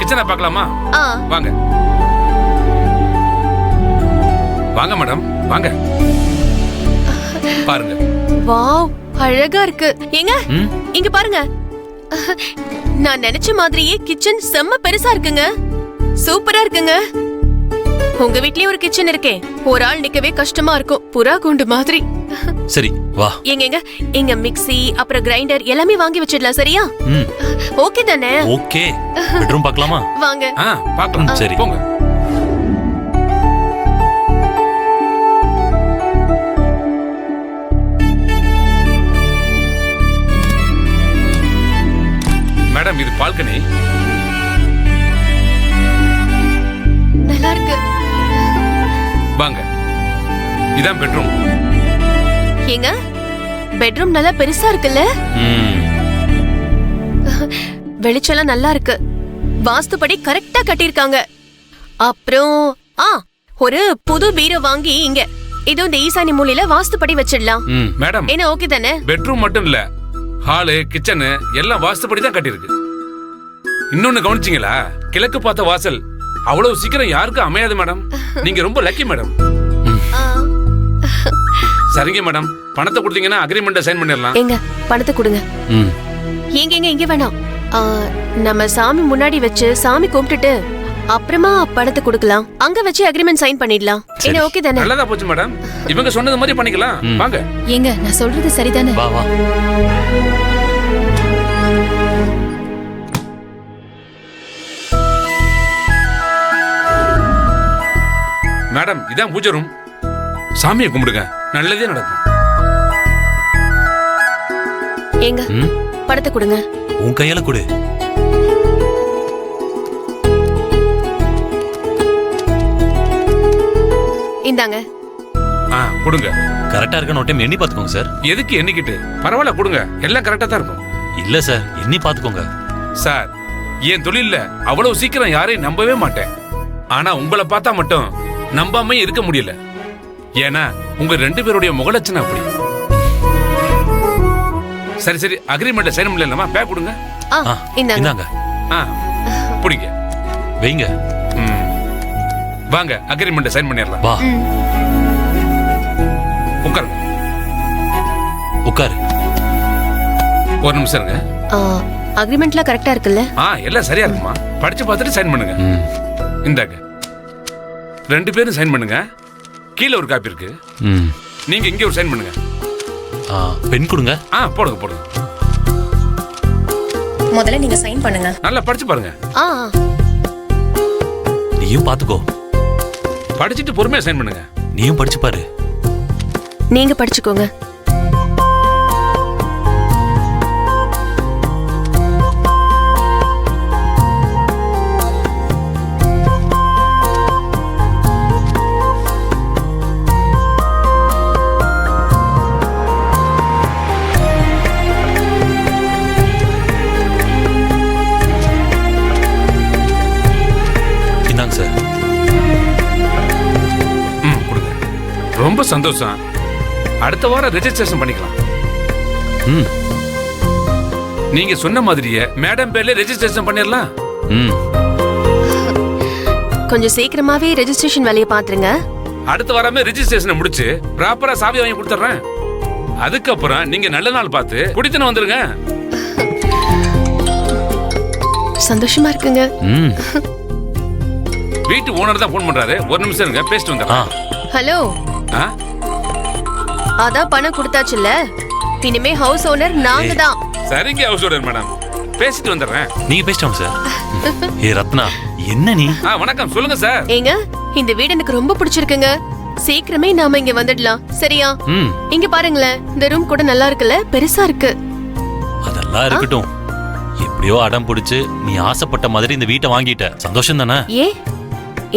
கிச்சனை பார்க்கலாமா? வாங்க வாங்க மேடம், வாங்க பாருங்க. வாவ், அழகா இருக்கு. ஏங்க இங்க பாருங்க. நான் நினைச்ச மாதிரியே கிச்சன் செம்ம பெருசா இருக்குங்க. சூப்பரா இருக்குங்க. உங்க வீட்லயே ஒரு கிச்சன் இருக்கே, ஒரு ஆள் நிக்கவே கஷ்டமா இருக்கும், புறா கூண்டு மாதிரி. சரி வா. எங்க இங்க மிக்ஸி அப்புறம் கிரைண்டர் எல்லாமே வாங்கி வச்சிடலாம், சரியா? ஓகே தானே? ஓகே. பெட்ரூம் பார்க்கலாமா? வாங்க. பார்க்கலாம். சரி போங்க. மேடம், இது பால்கனி. நல்லா இருக்கு. வாங்க, இதான் பெட்ரூம். ஏங்க, பெட்ரூம் நல்லா பெருசா இருக்குல்ல? வெளிச்சம் நல்லா இருக்கு. வாஸ்துபடி கரெக்டா கட்டிருக்காங்க. அப்புறம் ஒரு புது பீரோ வாங்கி இங்க இது இந்த ஈசானி மூலையில வாஸ்துபடி வச்சிடலாம். மேடம், என்ன ஓகே தானே? பெட்ரூம் மட்டும் இல்ல, ஹாலு கிச்சனு எல்லாம் வாஸ்துபடி தான் கட்டிருக்கு. இன்னொன்னு கவனிச்சீங்களா? கிழக்கு பார்த்த வாசல் அவ்வளவு சீக்கிரம் யாருக்கும் அமையாது மேடம். நீங்க ரொம்ப லக்கி மேடம். சரிங்க மேடம், பணத்தை கொடுத்தீங்கன்னா அக்ரிமெண்ட்டை சைன் பண்ணிடலாம். எங்க பணத்தை கொடுங்க. எங்க இங்க வேணாம். நம்ம சாமி முன்னாடி வச்சு சாமி கும்பிட்டுட்டு அப்புறமா பணத்தை கொடுக்கலாம். அங்க வச்சு அக்ரிமெண்ட் சைன் பண்ணிடலாம். என்ன ஓகே தானே? நல்லதா போச்சு மேடம். இவங்க சொன்னது மாதிரி பண்ணிக்கலாம். வாங்க. ஏங்க, நான் சொல்றது சரிதானே? வா வா. மேடம், இதான் பூஜை ரூம். சாமியை கும்பிடுங்க, நல்லதே நடக்கும். ஏங்க, பணத்தை கொடுங்க. உன் கையால கொடு. இந்தாங்க. கொடுங்க. கரெக்டா இருக்க நோட்டம் எண்ணி பாத்துக்கோங்க சார். எதுக்கு எண்ணிக்கிட்டு? பரவாயில்ல, கொடுங்க. எல்லாம் கரெக்டா தான் இருக்கும். இல்ல சார், எண்ணி பாத்துக்கோங்க சார். என் தொழில்ல அவ்வளவு சீக்கிரம் யாரையும் நம்பவே மாட்டேன். ஆனா உங்களை பார்த்தா மட்டும் நம்பாம இருக்க முடியல. ஏன்னா உங்க 2 பேருடைய முகலட்சணம் அப்படி. சரி சரி, அக்ரிமெண்ட் சைன் பண்ணலாமா? பேக் கொடுங்க. இந்தாங்க. புடிங்க, வைங்க. வாங்க, அக்ரிமெண்ட் சைன் பண்ணிடலாம். வா. உட்காருங்க. உட்காரு. ஒரு நிமிஷம் இருங்க. அக்ரிமெண்ட்லாம் கரெக்டா இருக்குல்ல? எல்லாம் சரியா இருக்குமா? படிச்சு பார்த்துட்டு சைன் பண்ணுங்க. இந்தாங்க, 2 பேரும் சைன் பண்ணுங்க. கீழே ஒரு காப்பி இருக்கு. நீங்க இங்க ஒரு சைன் பண்ணுங்க. பென் கொடுங்க. போடுங்க போடுங்க. முதல்ல நீங்க சைன் பண்ணுங்க. நல்லா படிச்சு பாருங்க. நீயும் பாத்துக்கோ. படிச்சிட்டு பொறுமையா சைன் பண்ணுங்க. நீயும் படிச்சு பாரு. நீங்க படிச்சுக்கோங்க. ரொம்ப சந்தோஷம். அடுத்த வாரம் ரெஜிஸ்ட்ரேஷன் பண்ணிக்கலாம். நீங்க சொன்ன மாதிரியே மேடம் பேர்ல ரெஜிஸ்ட்ரேஷன் பண்ணிடலாம். கொஞ்சம் சீக்கிரமாவே ரெஜிஸ்ட்ரேஷன் வேலையை பாத்துருங்க. அடுத்த வாரமே ரெஜிஸ்ட்ரேஷன் முடிச்சு ப்ராப்பரா சாவி வாங்கி கொடுத்துறேன். அதுக்கப்புறம் நீங்க நல்ல நாள் பார்த்து குடித்தன வந்துருங்க. சந்தோஷமா இருக்குங்க. வீட்டு ஓனர் தான் போன் பண்றாரு. ஒரு நிமிஷம் இருங்க, பேசிட்டு வந்துடுறேன். ஹலோ. அதான் பணம் கொடுத்தாச்சுல்ல, இனிமே ஹவுஸ் ஓனர் நாங்க தான். சரிங்க ஹவுஸ் ஓனர் மேடம், பேசிட்டு வந்துடுறேன். நீங்க பேசிட்டோம் சார். ஏ ரத்னா, என்ன நீ? வணக்கம், சொல்லுங்க சார். ஏங்க, இந்த வீடு எனக்கு ரொம்ப பிடிச்சிருக்குங்க. சீக்கிரமே நாம இங்க வந்துடலாம், சரியா? இங்க பாருங்களேன், இந்த ரூம் கூட நல்லா இருக்குல்ல, பெருசா இருக்கு. அதெல்லாம் இருக்கட்டும். எப்படியோ அடம் பிடிச்சு நீ ஆசைப்பட்ட மாதிரி இந்த வீட்டை வாங்கிட்ட. சந்தோஷம் தானே? ஏ,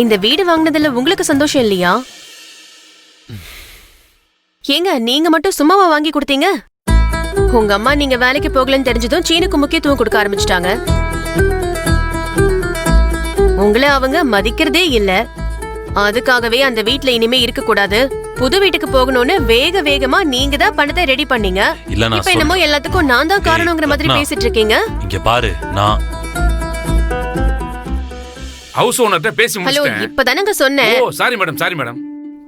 இந்த வீடு வாங்கினதுல உங்களுக்கு சந்தோஷம் இல்லையா? ஏங்க, நீங்க மட்டும் சும்மாவா வாங்கி கொடுத்தீங்க? உங்க அம்மா நீங்க வேலைக்கு போகலன்னு தெரிஞ்சதும் சீனுக்கு முக்கியத்துவம் கொடுக்க ஆரம்பிச்சிட்டாங்க. உங்களை அவங்க மதிக்கிறதே இல்ல. அதுக்காகவே அந்த வீட்ல இனிமே இருக்க கூடாது, புது வீட்டுக்கு போகணும்னு வேக வேகமா நீங்க தான் பணத்தை ரெடி பண்ணீங்க. இப்ப என்னமோ எல்லாத்துக்கும் நான் தான் காரணம்ங்கிற மாதிரி பேசிட்டு இருக்கீங்க. இங்க பாரு, நான் ஹவுஸ் ஓனர்கிட்ட பேசி ஹலோ முடிச்சிட்டேன். இப்பதானங்க சொன்னேன். ஓ சாரி மேடம், சாரி மேடம்.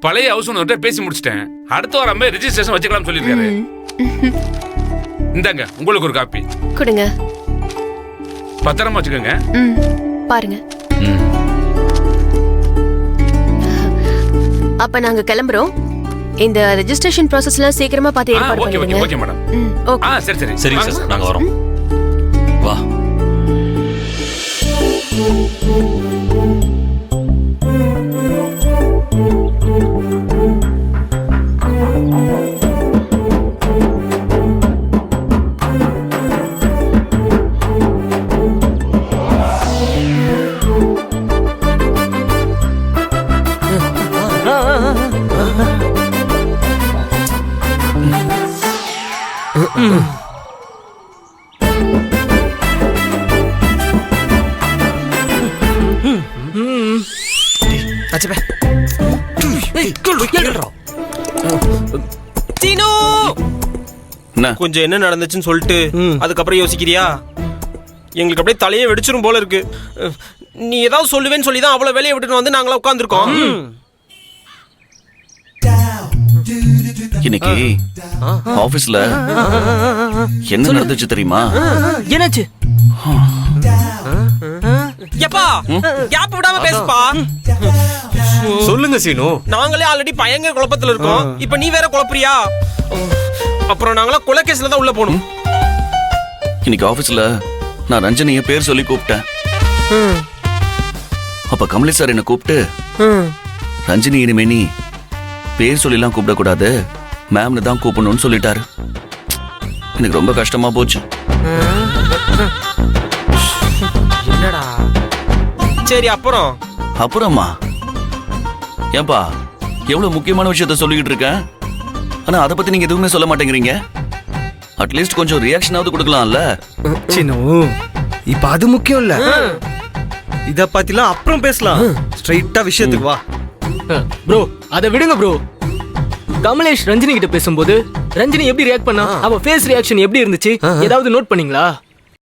பழைய ஹவுஸ் ஓனர்கிட்ட பேசி முடிச்சிட்டேன். அடுத்த வாரமே ரெஜிஸ்ட்ரேஷன் வச்சுக்கலாம் சொல்லிருக்காரு. இந்தாங்க உங்களுக்கு ஒரு காப்பி கொடுங்க. பத்திரமா வச்சுக்கோங்க. பாருங்க. ம். அப்ப நாங்க கிளம்புறோம். இந்த ரெஜிஸ்ட்ரேஷன் ப்ராசஸ்லாம் சீக்கிரமா பார்த்து ஏற்பாடு ஓகே ஓகே பண்ணுங்க. Okay madam. ஓகே. சரி சரி சரிங்க சார், நாங்க வரோம். வா. சீனு கொஞ்சம் என்ன நடந்துச்சுன்னு சொல்லிட்டு அதுக்கப்புறம் யோசிக்கிறியா? எங்களுக்கு அப்படியே தலையே வெடிச்சிரும் போல இருக்கு. நீ ஏதாவது சொல்லுவேன்னு சொல்லி தான் அவ்வளவு வேலையை விட்டுட்டு வந்து நாங்களா உட்காந்துருக்கோம். இன்னைக்கு ஆபீஸ்ல என்ன நடந்துச்சு தெரியுமா? என்னாச்சு? எப்பா கேப் விடாம பேசுப்பா. சொல்லுங்க சீனு. நாங்களே ஆல்ரெடி பயங்கர குழப்பத்துல இருக்கோம். இப்ப நீ வேற குழப்பறியா? அப்புறம் நாங்களா கொலை கேஸ்ல தான் உள்ள போகணும். இன்னைக்கு ஆபீஸ்ல நான் ரஞ்சனிய பேர் சொல்லி கூப்பிட்டேன். அப்ப கமலேஷ் சார் என்ன கூப்பிட்டு, ரஞ்சினி இனிமே நீ பேர் சொல்லிலாம் கூப்பிடக்கூடாது, மேம்னு தான் கூப்பிடணும்னு சொல்லிட்டாரு. எனக்கு ரொம்ப கஷ்டமா போச்சு. என்னடா? சரி அப்புறம் அப்புறமா ஏன்பா எவ்வளவு முக்கியமான விஷயத்த சொல்லிக்கிட்டு இருக்கேன், ஆனா அதை பத்தி நீங்க எதுவுமே சொல்ல மாட்டேங்கிறீங்க. அட்லீஸ்ட் கொஞ்சம் ரியாக்ஷனாவது கொடுக்கலாம்ல. சீனு, இப்ப அது முக்கியம் இல்ல. இத பத்திலாம் அப்புறம் பேசலாம். ஸ்ட்ரைட்டா விஷயத்துக்கு வா. ப்ரோ அதை விடுங்க ப்ரோ. கமலேஷ் ரஞ்சினி கிட்ட பேசும்போது ரஞ்சினி எப்படி ரியாக்ட் பண்ணா, அவ ஃபேஸ் ரியாக்ஷன் எப்படி இருந்துச்சு, ஏதாவது நோட் பண்ணீங்களா?